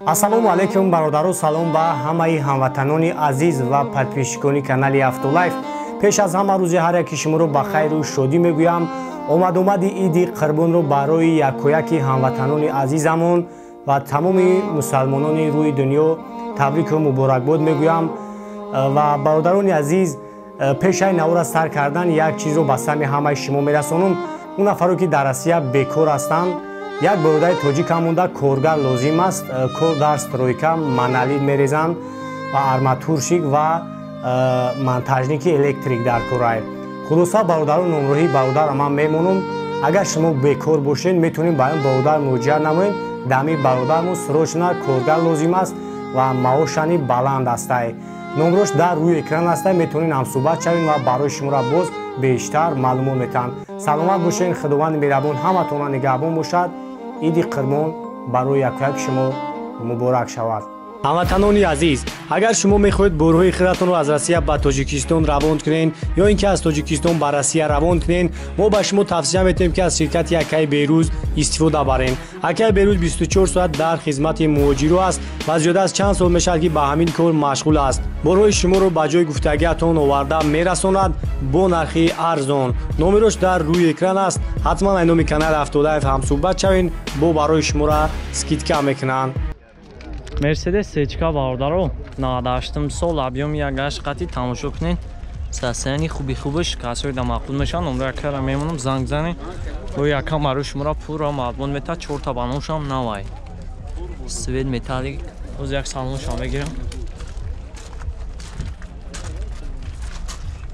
Ассалому алайкум бародару, салом ба ҳамаи ҳамватанони азиз ва подписчикони канали Автолайф. Пеш аз ҳама рӯзи ҳар яки шуморо ба хайру шодӣ мегӯям. Омадомади иди қурбонро барои якояки ҳамватанони азизамон ва тамоми мусалмонони рӯи дунё табрику муборакбод мегӯям. Ва бародарони азиз, пешаи навора сар кардан як чизро ба сами ҳамаи шумо мерасонам. Он нафаро ки дар Россия бекор ҳастанд, як бародари тоҷикам монда коргар лозим аст. Кор дар стройка монолит мерезанд ва арматурщик ва монтажники электрик дар корай. хулоса бародару номроҳи бародар ман мемонам. Агар шумо бекор бошед, метавонед ба ин бародар муроҷиат намоед. Дами бародармо срочно коргар лозим аст ва маошани баланд астае. номрош дар рӯи экран астае, метавонед ҳамсӯҳбат шавед ва барои шуморо боз бештар маълумот метаҳанд. саломат бошед. худованди меҳрабон ҳаматонро нигаҳбон бошад. иди қурбон барои якояки шумо муборак шавад. ҳамватанони азиз, агар шумо мехоҳед бурҳои хиратонро аз Россия ба Тоҷикистон равон кунед ё ин ки аз Тоҷикистон ба Россия равон кунед, мо ба шумо тавсия метавонем ки аз ширкати Акаи Беруз истифода баред. Акаи Беруз 24 соат дар хизмати муҳоҷиро аст ва зиёда аз чанд сол мешавад ки ба ҳамин кор машғул аст. бурҳои шуморо ба ҷои гуфтагиатон оварда мерасонад бо нархи арзон. номерош дар рӯи экран аст. ҳатман аз номи канали Автолайф ҳамсӯҳбат шавед, бо барои шуморо скидка мекунанд. Mercedes сечка бародаро 98 сол объёми 1.8 қати тамошо кунед. Сасани хуби хубаш касои да мақбул мешаванд. номро якара мемонам, занг занед. бо якам барои шуморо пурра маълумот метад. 4 та баношам навай. Свет металлик. оз як салоншам бегирам.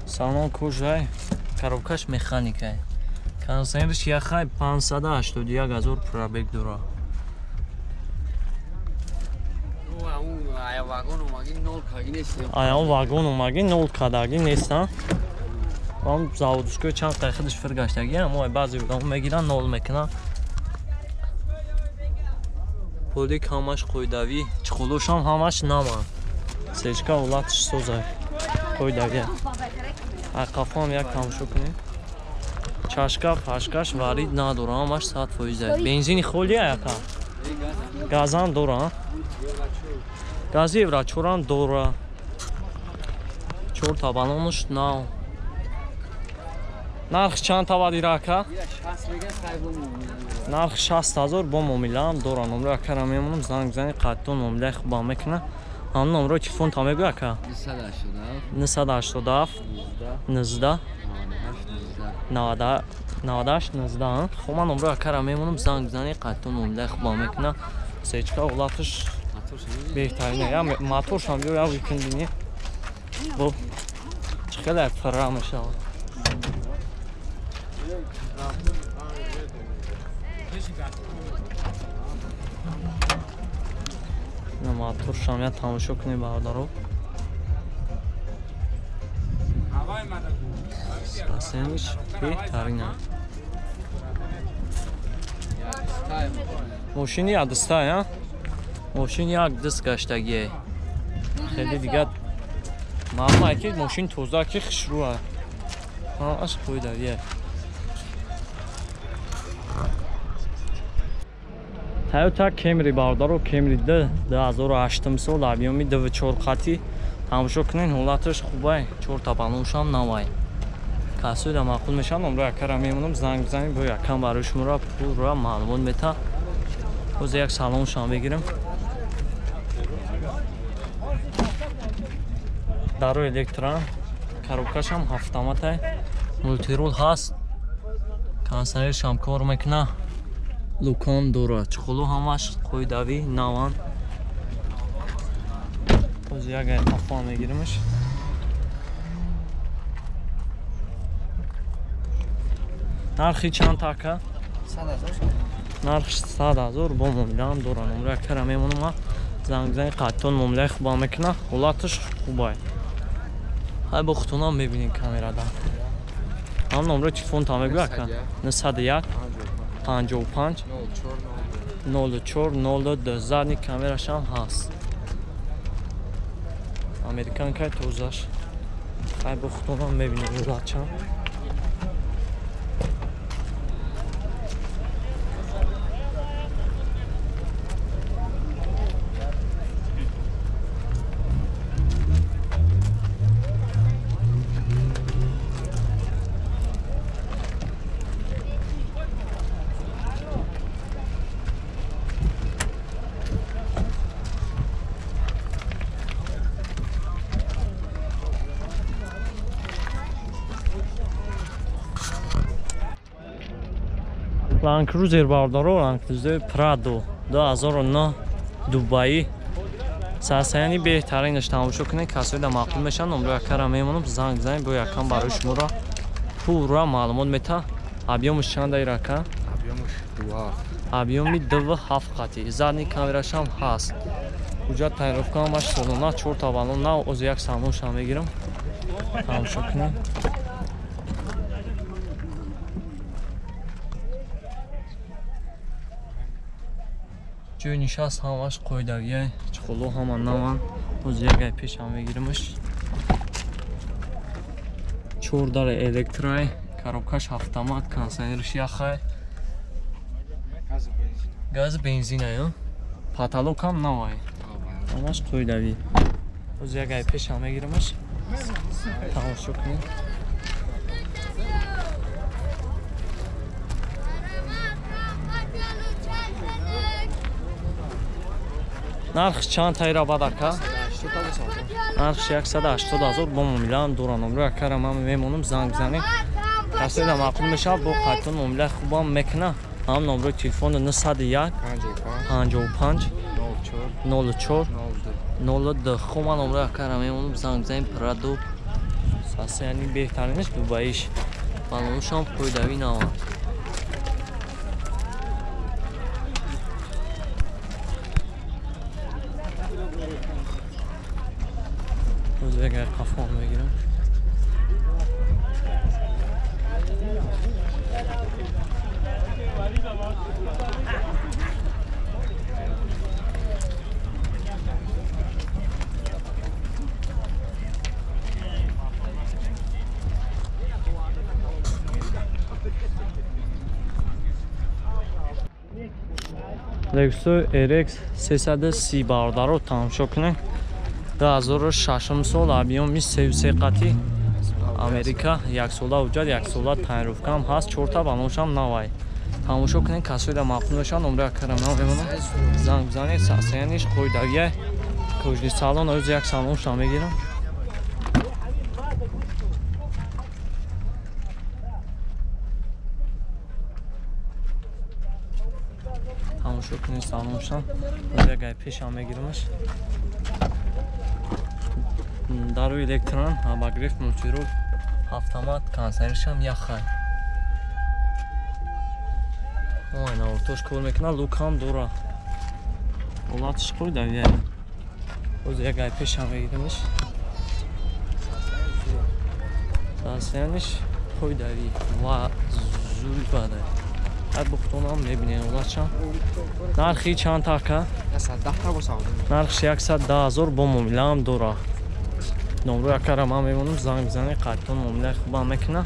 салон кожаи, коробкаш механикаи. Кондитсионериш яхай 581 000 пробег дора. Аян вагон омаги 0 кадаги нестан. Вам заводушкой чанд қайхидаш фиргаштаги, ама баъзи вагон мегиран 0 мекунан. Полик ҳамаш қоидави, чиқулушам ҳамаш наман. Сечка ҳолатиш созай. Қоидави. Айқафам як тамошо кунед. Чашка, пашкаш варид надора, ҳамаш 100%. Бензини холи яка. Газан дора. гази еврачорам дора. 4 та балонош нав. нарх чанд тавади рака? нарх 60 000 бо муомилаам дора. номро якара мемонам, занг зани қаттон муомилаи хубам мекуна. ҳам номрои телефон та мегӯ яка? 987 19 98 19. хуб ман номро якара мемонам, занг зани қаттон муомилаи хубам мекуна. сечка ҳолатиш беҳтарин. я моторшам биё, я викендини. бо хеле фарра мешавад. моторшам я тамошо кунед бародаро. сасениш беҳтарина. мошини ядистая. мошин як дист гаштагие. хеле дигар маълума ки мошин тоза ки хушрӯа. ҳамаш қоидавие. Toyota Camry бародаро, Camry 2008 сол объёми 2.4 қати тамошо кунед. ҳолаташ хубай, 4 та балоншам навай. касои да мақбул мешаванд. номро якара мемонам, занг бизанед, бо якам барои шуморо пурра маълумот мета. оз як салоншам бегирам. даро электрон, коробкашам автоматай, мултирул ҳаст. кондитсионершам кор мекуна. лукон дора. чиқулу ҳамаш қоидави наван. оз як айқафон мегиримаш. нархи чанд така? 100 000 бо муомилаам дора. номро якара мемонам, занг зани қаттон муомилаи хубам мекуна. ҳолатиш хубай. ҳай бо хутунам мебинед камерада. ҳам номрои телефон та мегӯ яка? 91 55 04 02 задни камерашам ҳаст. американкай тозаш. ҳай бо хутунам мебинед ҳолатчам. Land Cruiser бардоро Land Cruiser Prado 2009 Дубаи сасаяни беҳтаринаш тамошо кунед. Касои да мақбул мешаванд. Номраи кара мемонам занг занед бо якам барои шуморо пурра маълумот мета. Объёмаш чанда ирака? Объёми 2.7 қати. Задни камерашам ҳаст. Ҳуҷҷат тайёровкаамаш солона 4 та балон нав оз як салоншам мегирам. Тамошо кунед. ҷои нишаст ҳамаш қоидагия чихӯло ҳама наван оз ягай пешам мегиримаш. 4 дар электрай коробкаш автомат кондитсионериш яхай газ бензина ё паталокам навай ҳамаш қоидави оз ягай пешам мегиримаш. тамошо кунед. нархш чанд таира бадака? нархш 180 000 бо муомилаам дора. номраи кара ман мемонам занг бизанед. касе да мақбул мешавад бо қайтон муомилаи хубам мекуна. ҳам номраи телефон 901 55 04 02 хума номраи кара мемонам занг бизанед. Prado сасаяни беҳтаринаш дубаиш балонушам қоидави наванд. ягай қафон мегирам. Lexus RX 330 бардоро тамошо кунед. 2006 сол объёми 33 қати. Америка 1 сола ҳуҷҷат 1 сола тайёровкаам ҳаст. 4 та балоншам навай. тамошо кунед. касои да мақбул мешаванд. номраи карамам мемонам занг бизанед. сасаяниш қоидавия кӯҷни салон оз як салоншам мегирам. тамошо кунед салоншам оз ягай пешам мегирамаш. дарои электрон обогрев мультирул автомат кондитсионеришам яхай ойна ортош кор мекунад. лукам дора ҳолатиш қоидави оз ягай пешам мегирамаш. сасаяниш қоидави ва зури бадай ҳар бухтонам мебинед ҳолатшам. нархи чанд така? нархш 110 000 бо муомилаам дора. номраи кара ман мемонам занг бизанед. қайтон муомилаи хубам мекуна.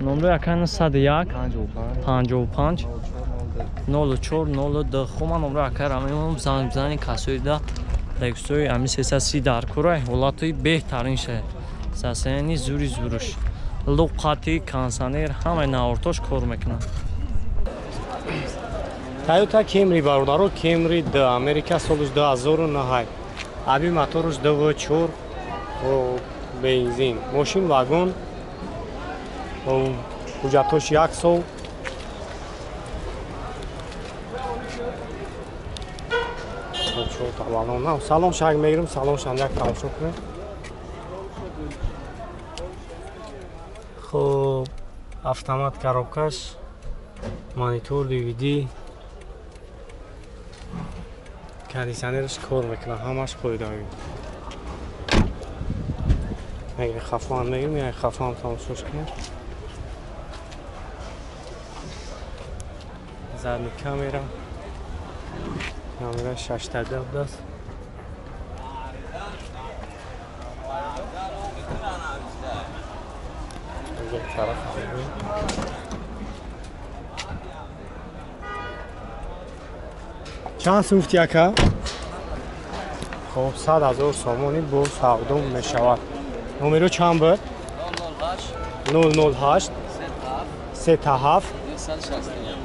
номраи акан 101 55 04 02 хума номраи акара мемонам занг бизанед. касои да лексуи ами 330 дар курай ҳолатои беҳтарин ша сасаяни зури зуруш луқати кондитсионер ҳамаи навортош кор мекунад. Toyota Camry бародаро Camry 2 Америка солиш 2009 аби моторуш 2.4 бензин мошин вагон ҳуҷҷатош 1 сол. салон шак мегирам. салоншам як тамошо кунед. хуб автомат коробкаш монитор DVD кондитсионериш кор мекунад ҳамаш қоидави. اگه خفه هم میگیم یا خفه هم تماشاش کنیم. زدنی کامیرا 610 است. طرف چند سوفت یکا؟ خب 100,000 سامانی با سودام می شود. نمرو چند بود؟ 008 37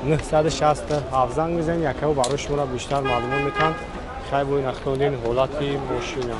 967 زنگ میزنید یکا و برای شما بیشتر معلومات میتونم خیلی باید نختوندین حالتی ماشین